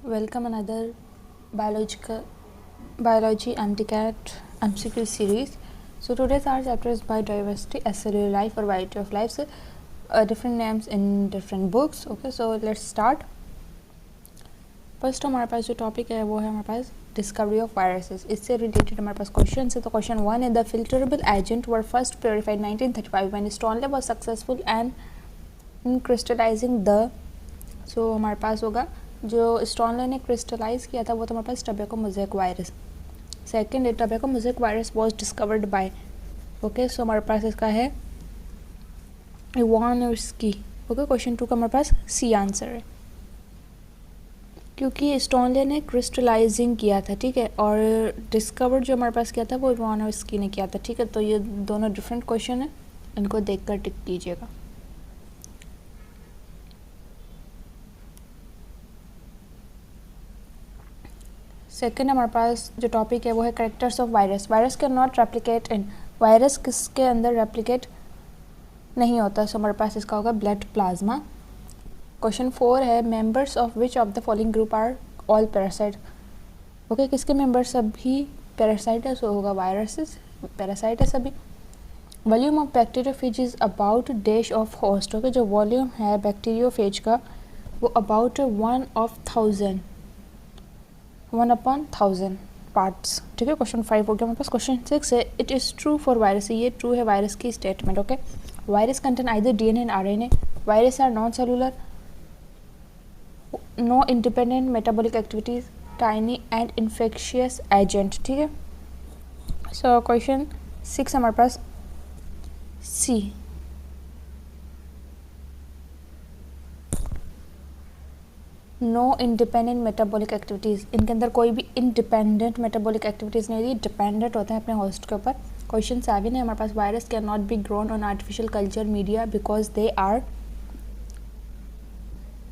Welcome another biology MTCAT MCQ series. So today's our chapter is biodiversity, cellular life or variety of lives, different names in different books. Okay, so let's start. First हमारे पास जो topic है वो है हमारे पास discovery of viruses. इससे related हमारे पास क्वेश्चन है. तो क्वेश्चन 1 है the filterable agent were first purified 1935 when Stanley was successful and in crystallizing the. सो हमारे पास होगा जो स्टॉनले ने क्रिस्टलाइज किया था वो तो हमारे पास टबैको मोज़ेक वायरस. सेकेंड है tobacco mosaic virus was discovered by. Okay, so हमारे पास इसका है इवानोव्स्की. ओके, क्वेश्चन 2 का हमारे पास सी आंसर है क्योंकि स्टॉनले ने क्रिस्टलाइजिंग किया था. ठीक है, और डिस्कवर्ड जो हमारे पास किया था वो इवानोव्स्की ने किया था. ठीक है, तो ये दोनों डिफरेंट क्वेश्चन है, इनको देखकर टिक कीजिएगा. सेकेंड हमारे पास जो टॉपिक है वो है characters of virus. Virus can not replicate in. Virus किसके अंदर रेप्लिकेट नहीं होता. सो हमारे पास इसका होगा ब्लड प्लाज्मा. क्वेश्चन 4 है members of which of the following group are all parasite. Okay, किसके मेंबर्स सभी पैरासाइट है. सो होगा वायरसेस पैरासाइट है सभी. Volume of bacteriophage is about dash of host. Okay, जो वॉल्यूम है बैक्टीरियोफेज का वो अबाउट 1/1000 पार्ट्स. ठीक है, क्वेश्चन 5 हो गया हमारे पास. क्वेश्चन 6 है it is true for virus. ये ट्रू है वायरस की statement. Okay, virus contain either DNA and RNA. Virus are non cellular, no independent metabolic activities, tiny and infectious agent. ठीक है, सो क्वेश्चन 6 हमारे पास C. No independent metabolic activities. इनके अंदर कोई भी इंडिपेंडेंट मेटाबॉलिक एक्टिविटीज़ नहीं होती, डिपेंडेंट होता है अपने होस्ट के ऊपर. क्वेश्चन 7 है हमारे पास virus can not be grown on artificial culture media because they are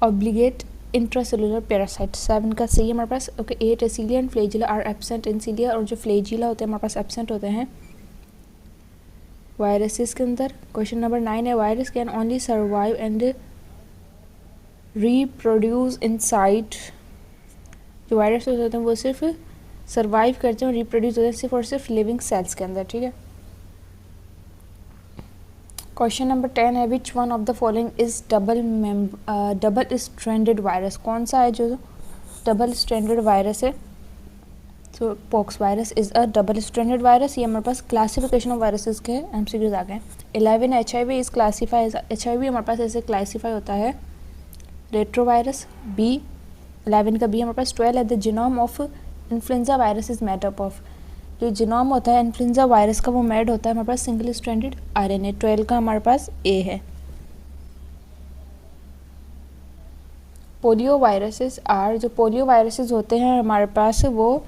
obligate intracellular parasite. 7 का सही है हमारे पास. ओके, 8 है cilia and flagella are absent in cilia. और जो फ्लेजिला होते हैं हमारे पास एब्सेंट होते हैं वायरसेस के अंदर. क्वेश्चन नंबर 9 है virus can only survive and reproduce inside. जो वायरस होते हैं वो सिर्फ सर्वाइव करते हैं और रिप्रोड्यूस होते हैं सिर्फ और सिर्फ लिविंग सेल्स के अंदर. ठीक है, क्वेश्चन नंबर 10 है which one of the following is double stranded virus. कौन सा है जो डबल स्ट्रैंडेड वायरस है. तो pox virus is a double stranded virus. ये हमारे पास क्लासिफिकेशन ऑफ वायरसेस के एमसीक्यूज आ गए. 11 HIV इज क्लासीफाई. HIV हमारे पास ऐसे क्लासीफाई होता है रेट्रोवायरस. बी 11 का बी हमारे पास. 12 है the genome of influenza virus is made up of. जो जीनोम होता है इन्फ्लुएंजा वायरस का वो मेड होता है हमारे पास सिंगल स्ट्रैंडेड RNA. 12 का हमारे पास ए है. Polio viruses are. जो पोलियो वायरसेस होते हैं हमारे पास वो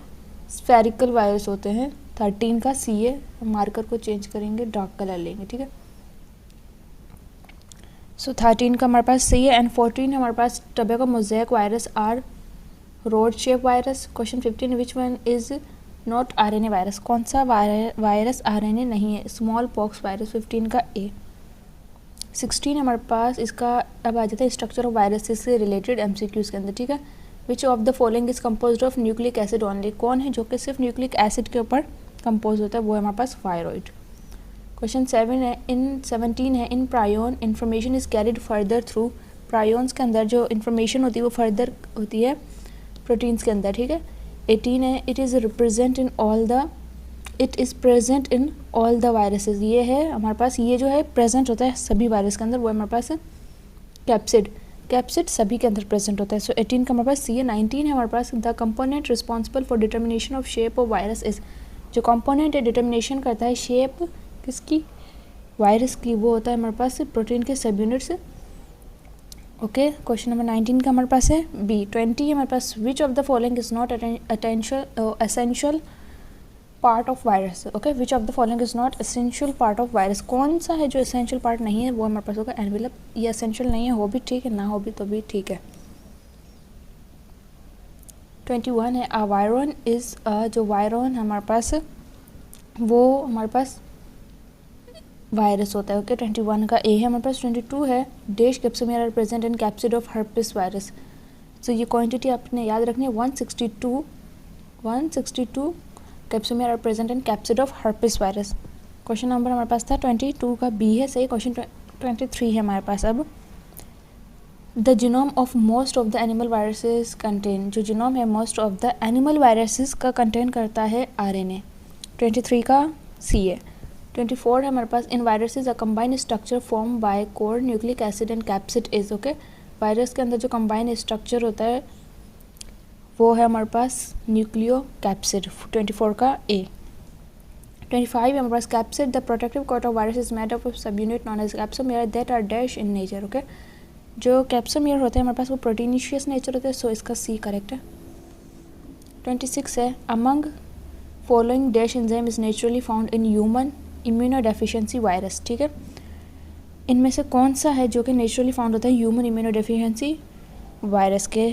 स्फेरिकल वायरस होते हैं. 13 का सी है. मार्कर को चेंज करेंगे, डार्क कलर लेंगे. ठीक है, सो 13 का हमारे पास सी है. एंड 14 हमारे पास tobacco mosaic virus are rod shape virus. Question 15 which one is not RNA virus. कौन सा वायरस RNA नहीं है. Small pox virus. 15 का ए. 16 हमारे पास इसका अब आ जाता है स्ट्रक्चर ऑफ वायरसेस से रिलेटेड MCQs के अंदर. ठीक है, विच of the following is compose of nucleic acid only. कौन है जो कि सिर्फ न्यूक्लिक एसिड के ऊपर कंपोज होता है. वो है हमारे पास थायराइड. क्वेश्चन 17 है in prion information is carried further through. Prions के अंदर जो इन्फॉर्मेशन होती है वो फर्दर होती है प्रोटीन्स के अंदर. ठीक है, 18 है it is present in all the viruses. ये है हमारे पास, ये जो है प्रेजेंट होता है सभी वायरस के अंदर. वो हमारे पास कैप्सिड सभी के अंदर प्रेजेंट होता है. सो 18 का हमारे पास सी है. 19 है हमारे पास the component responsible for determination of shape of virus is. जो कंपोनेंट है डिटर्मिनेशन करता है शेप किसकी, वायरस की, वो होता है हमारे पास प्रोटीन के सब यूनिट्स. ओके, क्वेश्चन नंबर 19 का हमारे पास है बी. 20 हमारे पास which of the following is not essential part of virus. Okay, which of the following is not essential part of virus. कौन सा है जो एसेंशियल पार्ट नहीं है. वो हमारे पास होगा एनवेलप. ये एसेंशियल नहीं है, हो भी ठीक है, ना हो भी तो भी ठीक है. 21 है अ वायरॉन इज जो वायरॉन हमारे पास वो हमारे पास वायरस होता है. ओके, 21 का ए है हमारे पास. 22 है dash capsomere are present in capsid of herpes virus. So ये क्वांटिटी आपने याद रखनी है 162 capsomere are present in capsid of herpes virus. Question number हमारे पास था 22 का बी है सही। क्वेश्चन 23 है हमारे पास अब। The genome of most of the animal viruses contain, जो जीनोम है most of the animal viruses का कंटेन करता है RNA। 23 का सी है। 24 है हमारे पास। In viruses a combined structure form by core nucleic acid and capsid is okay. Virus के अंदर जो कंबाइंड स्ट्रक्चर होता है वो है हमारे पास न्यूक्लियो कैप्सिड। 24 का ए। 25 है हमारे पास। Capsid the protective coat of virus is made up of sub unit known as capsomere that are dash in nature okay. जो कैप्सोमियर होते हैं हमारे पास वो प्रोटीनिशियस नेचर होते हैं, सो इसका सी करेक्ट है। 26 है। Among following dash enzyme is naturally found in human immunodeficiency virus. ठीक है, इनमें से कौन सा है जो कि नेचुरली फाउंड होता है ह्यूमन इम्यूनोडेफिशिएंसी वायरस के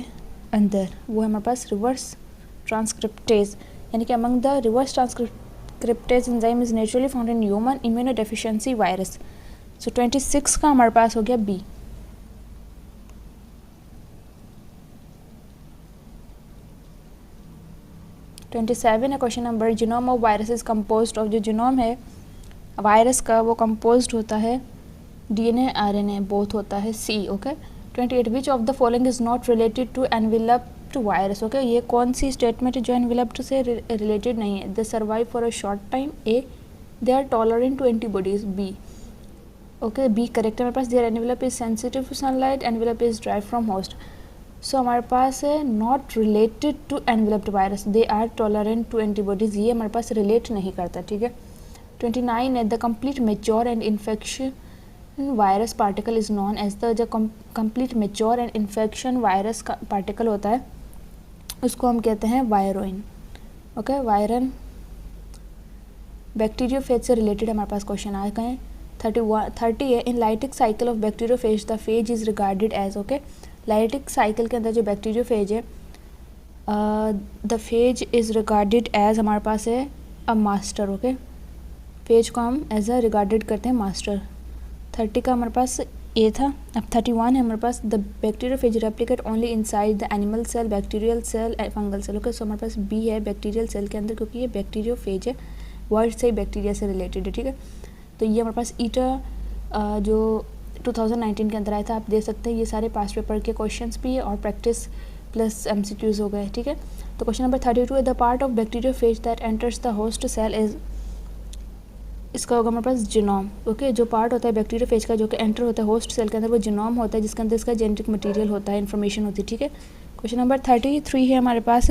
अंदर? वो है हमारे पास रिवर्स ट्रांसक्रिप्टेज, यानी कि among the reverse transcriptase enzyme is naturally found in human immunodeficiency virus. So 26 का हमारे पास हो गया बी। ट्वेंटी 27 है question number. Genome of virus is compose of, जो जीनोम है वायरस का वो कंपोज होता है DNA RNA बोथ होता है C okay. 28 which of the following is not related to enveloped virus okay. ये कौन सी स्टेटमेंट है जो एनवेलप्ड से रिलेटेड नहीं है? They survive for a short time A, they are tolerant to antibodies B okay. B correct है हमारे पास। Their envelope is sensitive to sunlight, envelope is derived from host. So हमारे पास है not related to enveloped virus, they are tolerant to antibodies, ये हमारे पास relate नहीं करता। ठीक है। 29 है the complete mature and infection virus particle is known as the, जो complete mature and infection virus का पार्टिकल होता है उसको हम कहते हैं वायरोइन ओके। वायरन बैक्टीरियोफेज से रिलेटेड हमारे पास क्वेश्चन आ गए। 30 है in lytic cycle of bacteriophage the phage is regarded as okay. Lytic cycle के अंदर जो बैक्टीरियोफेज है the phage is regarded as हमारे पास है अ मास्टर ओके। फेज को हम एज अ रिगार्डेड करते हैं मास्टर। 30 का हमारे पास ए था। अब 31 है हमारे पास। The bacteriophage replicate only inside the animal cell, bacterial cell, fungal cell okay. So हमारे पास बी है बैक्टीरियल सेल के अंदर, क्योंकि ये बैक्टीरियोफेज है, वर्ड से ही बैक्टीरिया से रिलेटेड है। ठीक है, तो ये हमारे पास ईटा जो 2019 के अंदर आया था, आप देख सकते हैं ये सारे पास्ट पेपर के क्वेश्चंस भी है और प्रैक्टिस प्लस MCQs हो गए। ठीक है, तो क्वेश्चन नंबर 32 है the part of bacteriophage that enters the host cell is, इसका होगा हमारे पास जीनोम ओके। जो पार्ट होता है बैक्टीरियोफेज का जो कि एंटर होता है होस्ट सेल के अंदर वो जीनोम होता है, जिसके अंदर इसका जेनेटिक मटेरियल होता है, इन्फॉर्मेशन होती है। ठीक है, क्वेश्चन नंबर 33 है हमारे पास।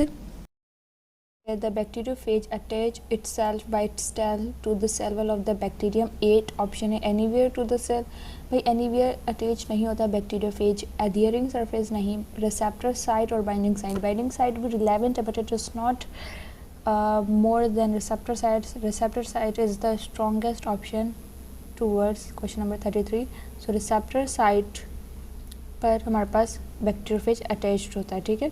The bacteriophage attach itself by its tail to the cell wall of the bacterium. 8 option है एनीवेयर टू द सेल, भाई एनीवेयर अटैच नहीं होता बैक्टीरियोफेज। एडियरिंग सरफेस नहीं, रिसेप्टर साइट और बाइंडिंग साइट। बाइंडिंग साइट भी रिलेवेंट है but it is not more than receptor sites. Receptor site is the strongest option towards question number 33. So receptor site पर हमारे पास bacteriophage attached होता है। ठीक है,